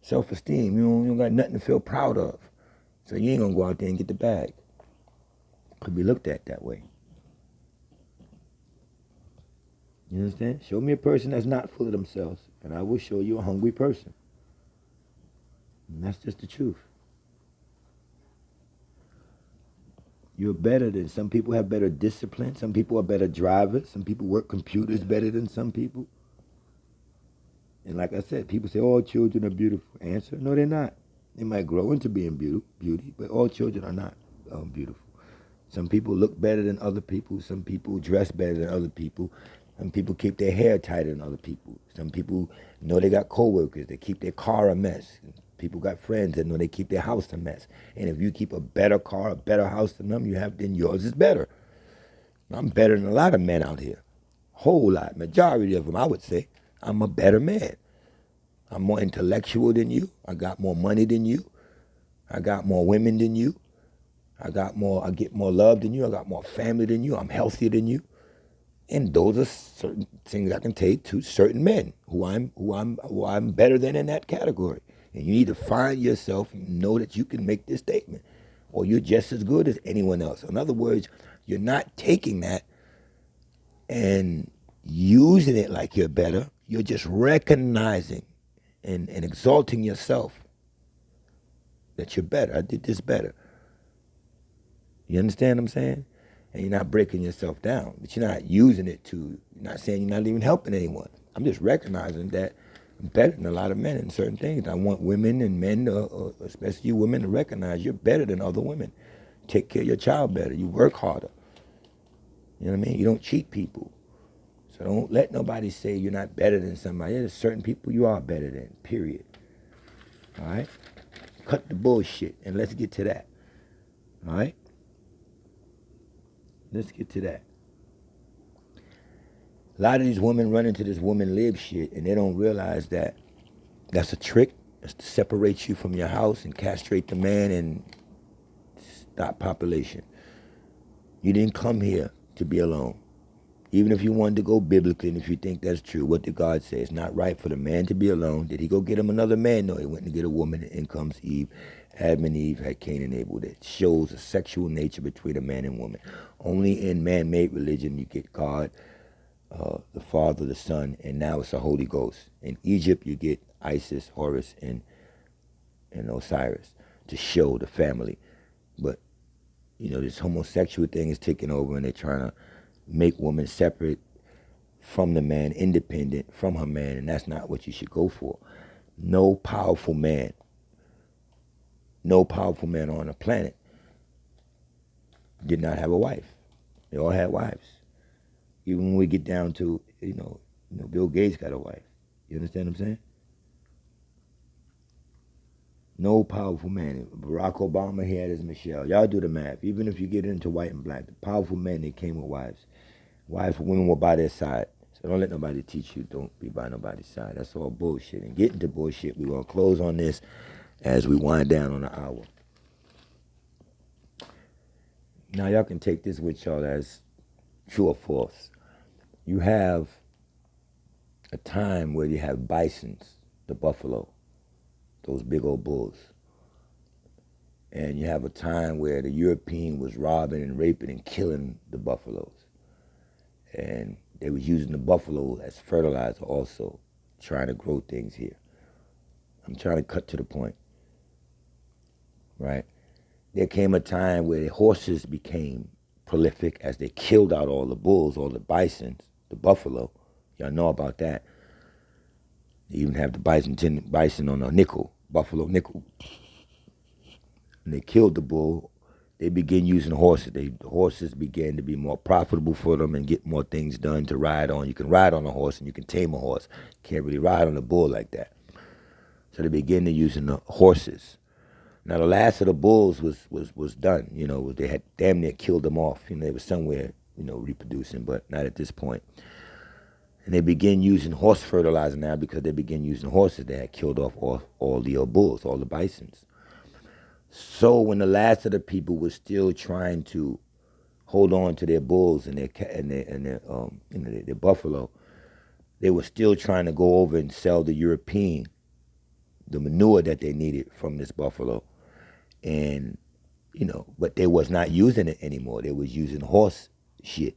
self-esteem. You don't got nothing to feel proud of. So you ain't gonna go out there and get the bag. Could be looked at that way. You understand? Show me a person that's not full of themselves, and I will show you a hungry person. And that's just the truth. You're better than some people have better discipline. Some people are better drivers. Some people work computers better than some people. And like I said, people say all children are beautiful. Answer: no, they're not. They might grow into being beauty, but all children are not beautiful. Some people look better than other people. Some people dress better than other people. Some people keep their hair tighter than other people. Some people know they got coworkers. They keep their car a mess. People got friends that know they keep their house a mess. And if you keep a better car, a better house than them, then yours is better. I'm better than a lot of men out here. Whole lot. Majority of them, I would say. I'm a better man. I'm more intellectual than you. I got more money than you. I got more women than you. I get more love than you. I got more family than you. I'm healthier than you. And those are certain things I can take to certain men who I'm better than in that category. And you need to find yourself and know that you can make this statement, or you're just as good as anyone else. In other words, you're not taking that and using it like you're better. You're just recognizing and exalting yourself that you're better. I did this better. You understand what I'm saying? And you're not breaking yourself down, but you're not using it you're not saying you're not even helping anyone. I'm just recognizing that I'm better than a lot of men in certain things. I want women and men, especially you women, to recognize you're better than other women. Take care of your child better. You work harder. You know what I mean? You don't cheat people. So don't let nobody say you're not better than somebody. There's certain people you are better than, period. All right? Cut the bullshit and let's get to that. All right? Let's get to that. A lot of these women run into this woman lib shit and they don't realize that that's a trick. It's to separate you from your house and castrate the man and stop population. You didn't come here to be alone. Even if you wanted to go biblically, and if you think that's true, what did God say? It's not right for the man to be alone. Did he go get him another man? No, he went to get a woman, and in comes Eve. Adam and Eve had Cain and Abel. That shows a sexual nature between a man and woman. Only in man-made religion you get God, the Father, the Son, and now it's a Holy Ghost. In Egypt you get Isis, Horus, and Osiris to show the family. But, this homosexual thing is taking over, and they're trying to make women separate from the man, independent from her man, and that's not what you should go for. No powerful man on the planet did not have a wife. They all had wives. Even when we get down to, Bill Gates got a wife. You understand what I'm saying? No powerful man. Barack Obama, he had his Michelle. Y'all do the math. Even if you get into white and black, the powerful men, they came with wives. Wives, women were by their side. So don't let nobody teach you. Don't be by nobody's side. That's all bullshit. And getting to bullshit, we're going to close on this as we wind down on the hour. Now, y'all can take this with y'all as true or false. You have a time where you have bisons, the buffalo, those big old bulls. And you have a time where the European was robbing and raping and killing the buffaloes. And they was using the buffalo as fertilizer also, trying to grow things here. I'm trying to cut to the point, right? There came a time where the horses became prolific as they killed out all the bulls, all the bisons, the buffalo. Y'all know about that. They even have the bison on a nickel, buffalo nickel. And they killed the bull. They began using horses. The horses began to be more profitable for them and get more things done to ride on. You can ride on a horse and you can tame a horse. You can't really ride on a bull like that. So they began to using the horses. Now the last of the bulls was done. They had damn near killed them off. They were somewhere, reproducing, but not at this point. And they began using horse fertilizer now because they began using horses. They had killed off all the bulls, all the bisons. So when the last of the people was still trying to hold on to their bulls and their buffalo, they were still trying to go over and sell the European the manure that they needed from this buffalo, and but they was not using it anymore. They was using horse shit.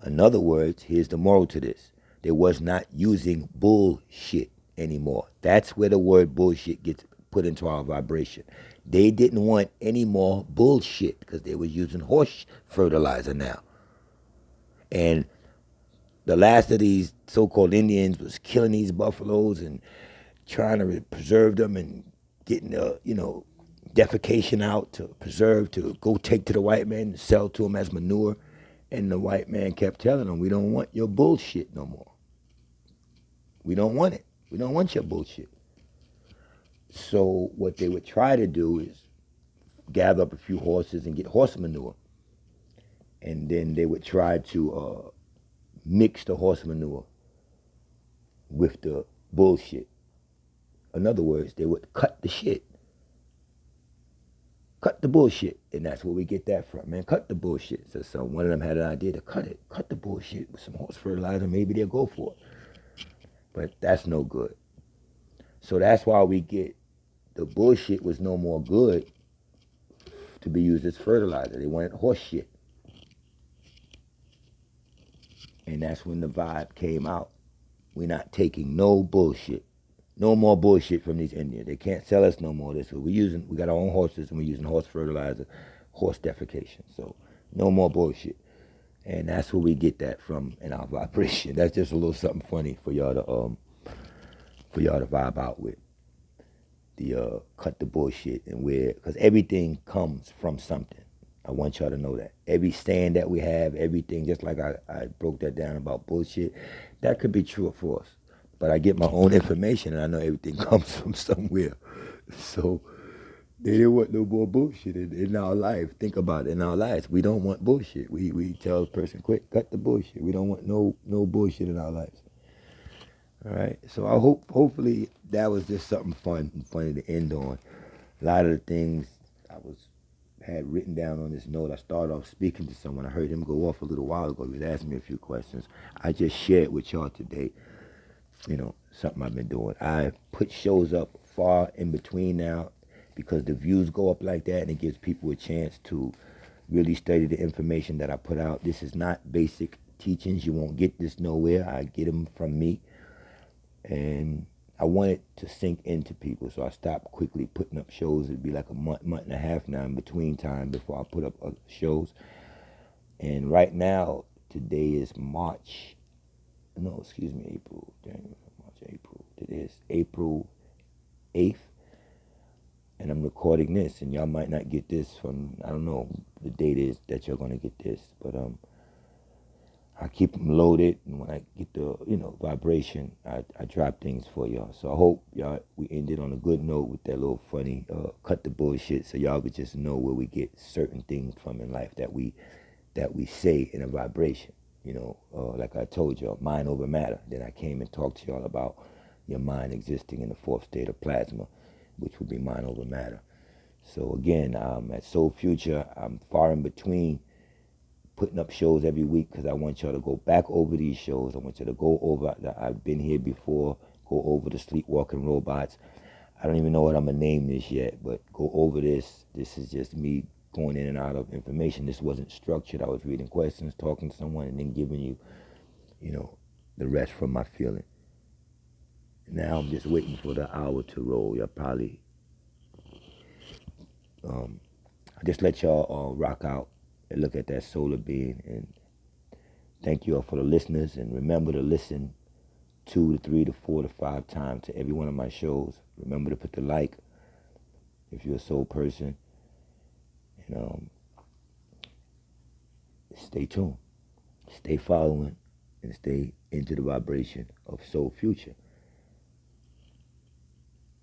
In other words, here's the moral to this: they was not using bullshit anymore. That's where the word bullshit gets put into our vibration. They didn't want any more bullshit because they were using horse fertilizer now. And the last of these so-called Indians was killing these buffaloes and trying to preserve them and getting the, defecation out to preserve, to go take to the white man and sell to them as manure. And the white man kept telling them, we don't want your bullshit no more. We don't want it. We don't want your bullshit. So what they would try to do is gather up a few horses and get horse manure. And then they would try to mix the horse manure with the bullshit. In other words, they would cut the shit. Cut the bullshit. And that's where we get that from, man. Cut the bullshit. So one of them had an idea to cut it. Cut the bullshit with some horse fertilizer. Maybe they'll go for it. But that's no good. So that's why we get the bullshit was no more good to be used as fertilizer. They wanted horse shit. And that's when the vibe came out. We're not taking no bullshit. No more bullshit from these Indians. They can't sell us no more of this. We got our own horses and we're using horse fertilizer, horse defecation. So no more bullshit. And that's where we get that from in our vibration. That's just a little something funny for y'all to vibe out with. The cut the bullshit and where, because everything comes from something. I want y'all to know that. Every saying that we have, everything, just like I broke that down about bullshit, that could be true for us. But I get my own information and I know everything comes from somewhere. So they didn't want no more bullshit in our life. Think about it, in our lives. We don't want bullshit. We tell a person, quick, cut the bullshit. We don't want no bullshit in our lives. All right. So I hopefully that was just something fun and funny to end on. A lot of the things I had written down on this note. I started off speaking to someone. I heard him go off a little while ago. He was asking me a few questions. I just shared with y'all today, something I've been doing. I put shows up far in between now because the views go up like that and it gives people a chance to really study the information that I put out. This is not basic teachings. You won't get this nowhere. I get them from me. And I want it to sink into people, so I stopped quickly putting up shows. It'd be like a month and a half now in between time before I put up shows. And right now, today is April, January, March, April. Today is April 8th, and I'm recording this, and y'all might not get this from, I don't know the date is that you're going to get this, but I keep them loaded, and when I get the, vibration, I drop things for y'all. So I hope we ended on a good note with that little funny cut the bullshit, so y'all could just know where we get certain things from in life that we say in a vibration. Like I told y'all, mind over matter. Then I came and talked to y'all about your mind existing in the fourth state of plasma, which would be mind over matter. So again, at Soul Future, I'm far in between putting up shows every week because I want y'all to go back over these shows. I want you to go over, I've been here before, go over the sleepwalking robots. I don't even know what I'm going to name this yet, but go over this. This is just me going in and out of information. This wasn't structured. I was reading questions, talking to someone, and then giving you, the rest from my feeling. Now I'm just waiting for the hour to roll. Y'all probably, I just let y'all rock out and look at that solar being, and thank you all for the listeners, and remember to listen 2 to 3 to 4 to 5 times to every one of my shows. Remember to put the like if you're a soul person, and stay tuned, stay following, and stay into the vibration of Soul Future.